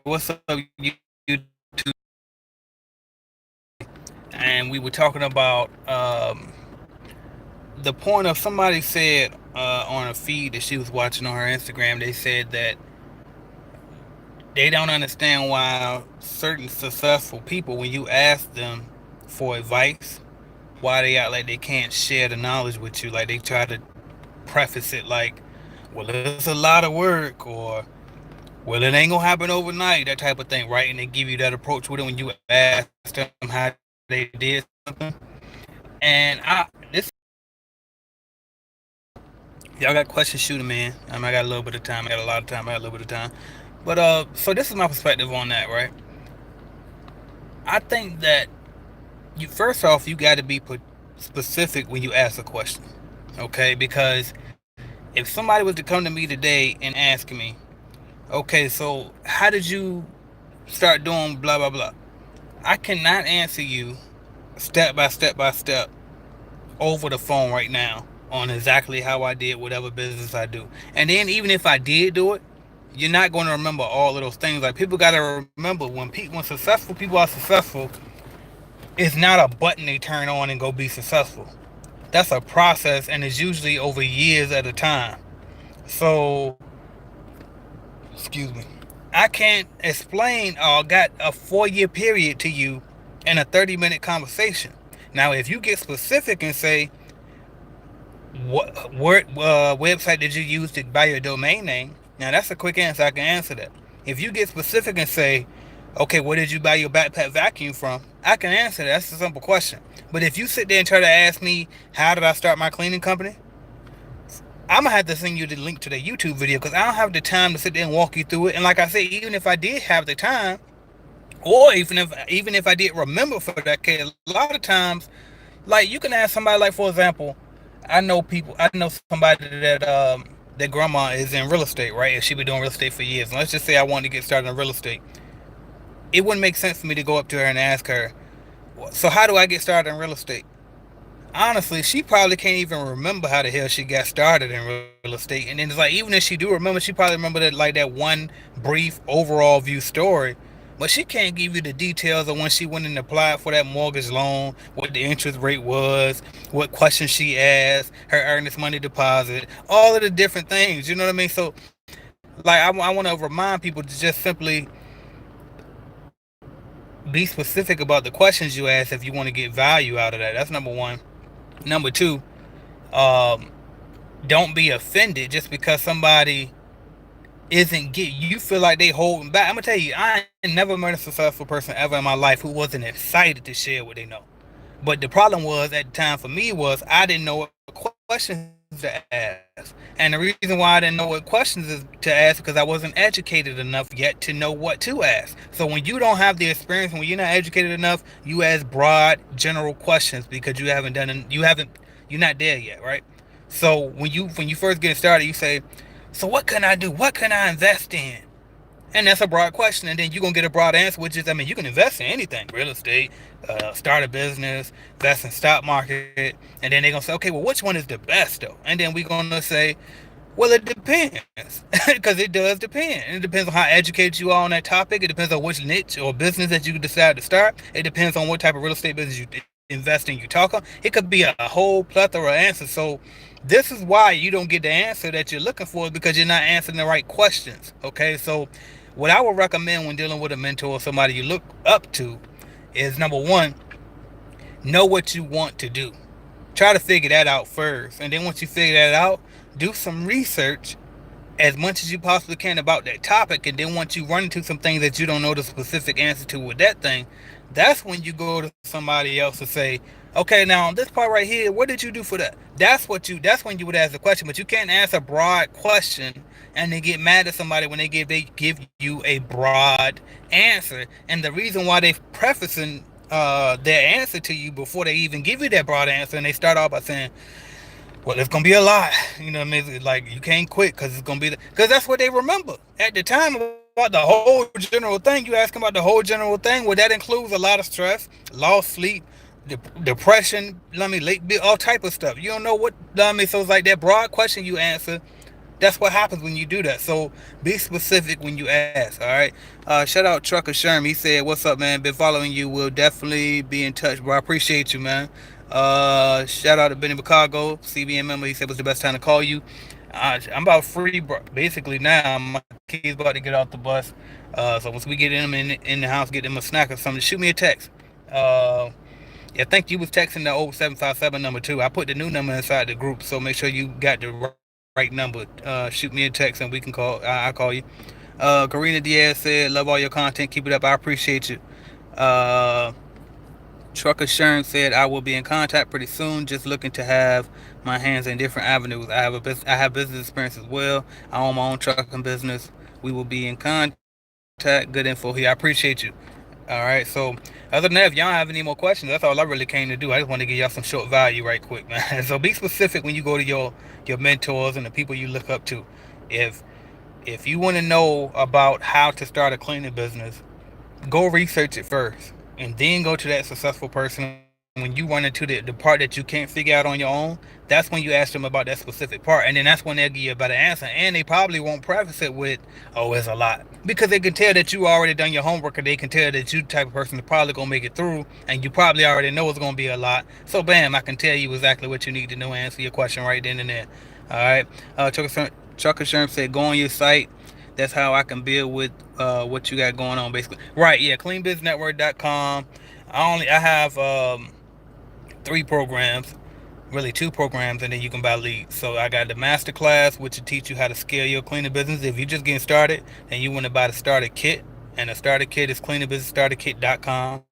What's up, YouTube? And we were talking about the point of somebody said on a feed that she was watching on her Instagram. They said that they don't understand why certain successful people, when you ask them for advice, why they act like they can't share the knowledge with you. Like they try to preface it like, well, it's a lot of work, or well, it ain't gonna happen overnight, that type of thing, right? And they give you that approach with it when you ask them how they did something. And y'all got questions, shooting, man. I got a little bit of time. I got a lot of time. I got a little bit of time. But so this is my perspective on that, right? I think that you first off you got to be specific when you ask a question, okay? Because if somebody was to come to me today and ask me, okay, so how did you start doing blah blah blah? I cannot answer you step by step over the phone right now on exactly how I did whatever business I do. And then even if I did do it, you're not going to remember all of those things. Like people got to remember when successful people are successful, it's not a button they turn on and go be successful. That's a process, and it's usually over years at a time. So, excuse me, I can't explain got a 4 year period to you in a 30-minute conversation. Now, if you get specific and say, what website did you use to buy your domain name? Now that's a quick answer. I can answer that. If you get specific and say, okay, where did you buy your backpack vacuum from? I can answer that. That's a simple question. But if you sit there and try to ask me, how did I start my cleaning company? I'm gonna have to send you the link to the YouTube video because I don't have the time to sit there and walk you through it. And like I said, even if I did have the time, or even if I did remember for that case, a lot of times, like you can ask somebody, like for example, I know somebody that grandma is in real estate, right? And she been doing real estate for years. And let's just say I wanted to get started in real estate. It wouldn't make sense for me to go up to her and ask her, so how do I get started in real estate? Honestly, she probably can't even remember how the hell she got started in real estate. And then it's like, even if she do remember, she probably remember that, like that one brief overall view story. But she can't give you the details of when she went and applied for that mortgage loan, what the interest rate was, what questions she asked, her earnest money deposit, all of the different things. You know what I mean? So, like, I want to remind people to just simply be specific about the questions you ask if you want to get value out of that. That's number one. Number two, um, don't be offended just because somebody isn't get you feel like they holding back. I'm gonna tell you, I ain't never met a successful person ever in my life who wasn't excited to share what they know. But the problem was at the time for me was I didn't know what questions to ask. And the reason why I didn't know what questions to ask because I wasn't educated enough yet to know what to ask. So when you don't have the experience, when you're not educated enough, you ask broad general questions because you're not there yet, right? So when you first get started, you say, so what can I do? What can I invest in? And that's a broad question, and then you're gonna get a broad answer, which is, I mean, you can invest in anything: real estate, start a business, invest in stock market, and then they're gonna say, okay, well, which one is the best though? And then we're gonna say, well, it depends, because it does depend. And it depends on how educated you are on that topic. It depends on which niche or business that you decide to start. It depends on what type of real estate business you invest in. You talk on. It could be a whole plethora of answers. So this is why you don't get the answer that you're looking for because you're not answering the right questions. Okay, so what I would recommend when dealing with a mentor or somebody you look up to is number one, know what you want to do. Try to figure that out first. And then once you figure that out, do some research as much as you possibly can about that topic. And then once you run into some things that you don't know the specific answer to with that thing, that's when you go to somebody else to say, okay, now this part right here, what did you do for that? That's when you would ask the question. But you can't ask a broad question and then get mad at somebody when they give you a broad answer. And the reason why they prefacing their answer to you before they even give you that broad answer, and they start off by saying, well, it's gonna be a lot. You know what I mean? Like, you can't quit because it's gonna be because that's what they remember at the time about the whole general thing. You ask them about the whole general thing. Well, that includes a lot of stress, lost sleep, depression. I mean, late, all type of stuff. You don't know what. I mean, so it's like that broad question you answer That's what happens when you do that. So be specific when you ask. All right. Shout out Trucker Sherm. He said, "What's up, man? Been following you. Will definitely be in touch, bro. I appreciate you, man." Shout out to Benny Chicago, CBN member. He said, "What's the best time to call you?" I'm about free, bro. Basically now. My kid's about to get off the bus. So once we get them in the house, get them a snack or something, shoot me a text. Uh, yeah, I think you was texting the old 757 number too. I put the new number inside the group, so make sure you got the right number. Shoot me a text and we can call. I'll call you. Karina Diaz said, "Love all your content. Keep it up. I appreciate you." Uh, Trucker Shern said, "I will be in contact pretty soon. Just looking to have my hands in different avenues. I have business experience as well. I own my own trucking business. We will be in contact. Good info here. I appreciate you." All right. So other than that, if y'all have any more questions, that's all I really came to do. I just want to give y'all some short value right quick, man. So be specific when you go to your mentors and the people you look up to. If if you want to know about how to start a cleaning business, go research it first and then go to that successful person. When you run into the part that you can't figure out on your own, that's when you ask them about that specific part, and then that's when they'll give you a better answer. And they probably won't preface it with, "Oh, it's a lot," because they can tell that you already done your homework, or they can tell that you the type of person that's probably gonna make it through, and you probably already know it's gonna be a lot. So bam, I can tell you exactly what you need to know and answer your question right then and there. All right. Chuck Sherm said, "Go on your site. That's how I can build with what you got going on, basically." Right, yeah, cleanbusinessnetwork.com. I have three programs, really two programs, and then you can buy leads. So I got the master class, which will teach you how to scale your cleaning business. If you're just getting started and you want to buy the starter kit, and the starter kit is cleaningbusinessstarterkit.com.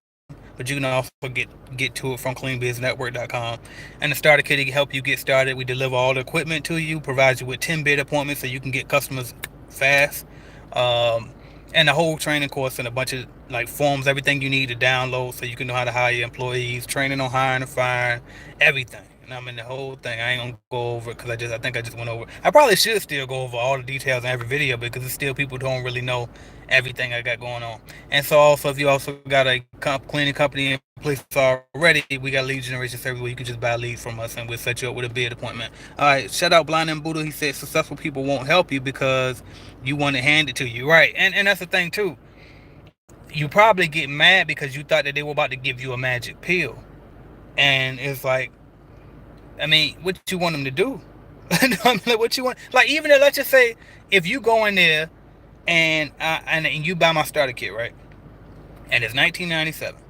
But you can also get to it from cleanbusinessnetwork.com. And the starter kit will help you get started. We deliver all the equipment to you, provide you with 10 bid appointments so you can get customers fast. Um, and the whole training course and a bunch of like forms, everything you need to download so you can know how to hire your employees, training on hiring and firing, everything. And I mean the whole thing. I ain't gonna go over it because I think I just went over. I probably should still go over all the details in every video because it's still people don't really know everything I got going on. And so also if you also got a cleaning company in place already, we got lead generation service where you can just buy leads from us and we'll set you up with a bid appointment. All right, shout out Blind and Buddha. He said successful people won't help you because you want to hand it to you. Right. And that's the thing too. You probably get mad because you thought that they were about to give you a magic pill. And it's like, I mean, what you want them to do? I mean, like, what you want? Like, even if, let's just say, if you go in there and you buy my starter kit, right? And it's 1997.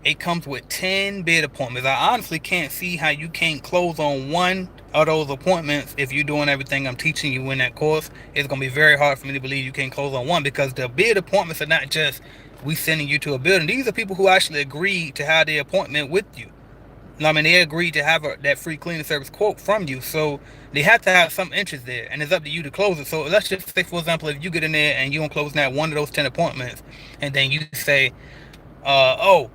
It comes with 10 bid appointments. I honestly can't see how you can't close on one of those appointments if you're doing everything I'm teaching you in that course. It's going to be very hard for me to believe you can't close on one because the bid appointments are not just we sending you to a building. These are people who actually agreed to have the appointment with you. I mean, they agreed to have that free cleaning service quote from you. So they have to have some interest there, and it's up to you to close it. So let's just say, for example, if you get in there and you don't close that one of those 10 appointments, and then you say, oh,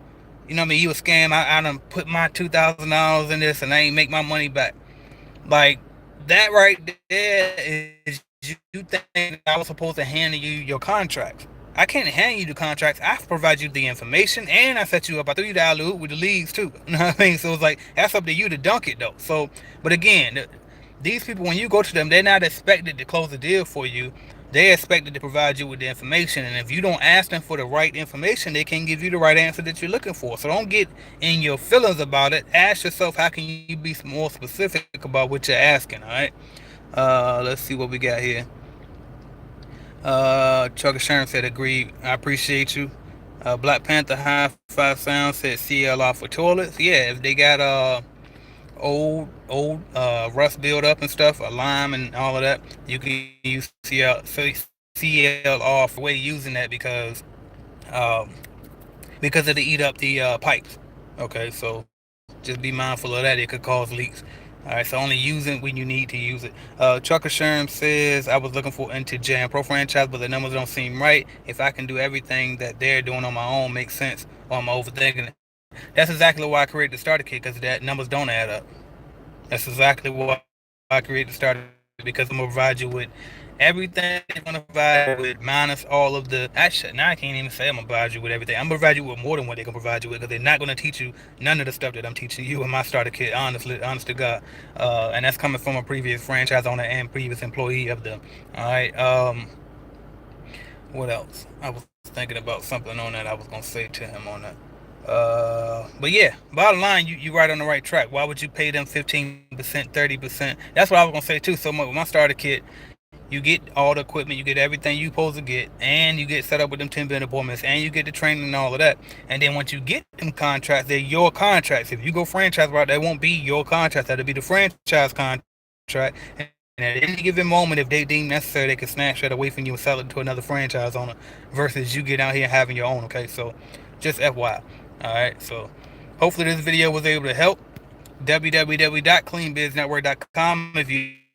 you know what I mean, you a scam. I done put my $2,000 in this and I ain't make my money back. Like, that right there is you think I was supposed to hand you your contracts. I can't hand you the contracts. I provide you the information and I set you up. I threw you the alley with the leads too. You know what I mean? So it's like, that's up to you to dunk it though. So, but again, these people, when you go to them, they're not expected to close a deal for you. They're expected to provide you with the information. And if you don't ask them for the right information, they can't give you the right answer that you're looking for. So don't get in your feelings about it. Ask yourself, how can you be more specific about what you're asking, all right? Let's see what we got here. Chuck Sharon said, "Agreed. I appreciate you." Black Panther High Five Sound said, "CLR for toilets." Yeah, if they got old rust build up and stuff, a lime and all of that, you can use CLR for way using that um, because it'll eat up the pipes. Okay, so just be mindful of that. It could cause leaks. All right, so only use it when you need to use it. Trucker Sherm says, "I was looking for into Jam Pro franchise, but the numbers don't seem right. If I can do everything that they're doing on my own, makes sense, or am I overthinking it?" That's exactly why I created the starter kit, because that numbers don't add up. That's exactly why I created the starter, because I'm gonna provide you with everything Everything they're gonna provide you with, minus all of the. Actually, now I can't even say I'm gonna provide you with everything. I'm gonna provide you with more than what they can provide you with, because they're not gonna teach you none of the stuff that I'm teaching you in my starter kit. Honestly, honest to God, and that's coming from a previous franchise owner and previous employee of them. All right. What else? I was thinking about something on that I was gonna say to him on that. But yeah, bottom line, you right on the right track. Why would you pay them 15%, 30%? That's what I was gonna say too. So with my starter kit, you get all the equipment, you get everything you supposed to get, and you get set up with them 10 band appointments, and you get the training and all of that. And then once you get them contracts, they're your contracts. If you go franchise route, that won't be your contract. That'll be the franchise contract. And at any given moment, if they deem necessary, they can snatch that away from you and sell it to another franchise owner, versus you get out here having your own. Okay, so just FYI. All right, so hopefully this video was able to help. www.cleanbiznetwork.com if you need any help.